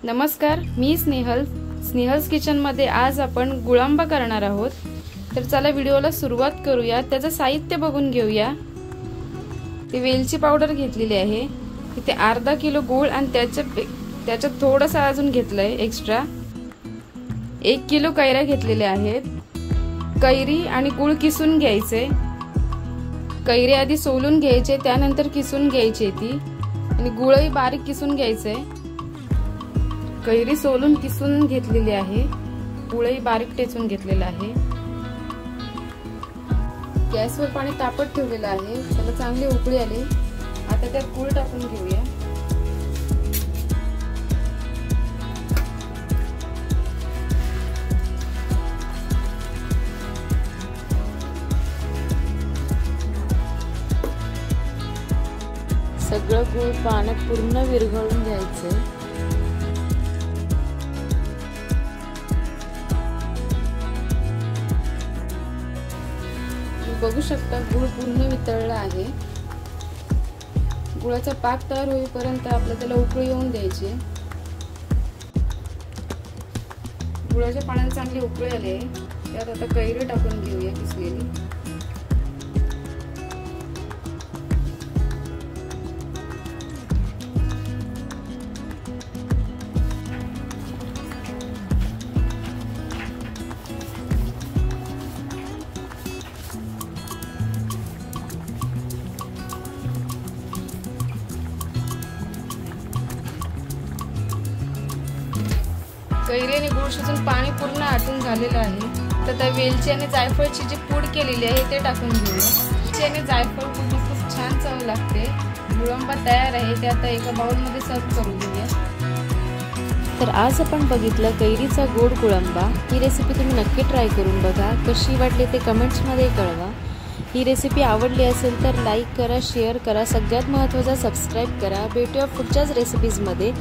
नमस्कार, मी स्नेहल्स किचन मध्ये आज आपण गुळांबा करणार आहोत। तर चला व्हिडिओला सुरुवात करूया। त्याचं साहित्य बघून घेऊया। ते वेलची पावडर घेतलेली आहे, इथे अर्धा किलो गूळ आणि त्याच्यात थोडंसं अजून घेतलंय एक्स्ट्रा। 1 किलो कैऱ्या घेतलेल्या आहेत। कैरी आणि गूळ किसून घ्यायचे। कैरी आधी सोलून घ्यायचे, त्यानंतर किसून घ्यायची ती, आणि गूळही बारीक किसून घ्यायचे। कैरी सोलून किसून घेतलेली आहे, गूळही बारीक टेचून घेतलेला आहे। गॅसवर पाणी तापत ठेवलेलं आहे, त्याला चांगली उकळी आली। आता त्यात गूळ टाकून घेऊया। सगळं गूळ पाण्यात पूर्ण विरघळून घ्यायचं। बघू शकता गूळ पूर्ण वितळला आहे। गुळाचा पाक तयार होईपर्यंत आपल्याला त्याला उकळी येऊन द्यायची। गुळाच्या पाण्याला चांगली उकळी आली आहे, त्यात आता कैरी टाकून घेऊया किसलेली। कैरी आणि गूळ शिजून पाणी पूर्ण आटून झालेलं आहे। तर त्या वेलची आणि जायफळची जी पूड केलेली आहे ते टाकून घेऊया। वेलची आणि जायफळ पूड खूप छान चव लागते। गुळांबा तयार आहे, ते आता एका बाउलमध्ये सर्व करून घेऊया। तर आज आपण बघितलं कैरीचा गोड गुळांबा। ही रेसिपी तुम्ही नक्की ट्राय करून बघा। कशी वाटली ते कमेंट्समध्ये कळवा। ही रेसिपी आवडली असेल तर लाईक करा, शेअर करा, सगळ्यात महत्त्वाचं सबस्क्राईब करा। भेटूया पुढच्याच रेसिपीजमध्ये।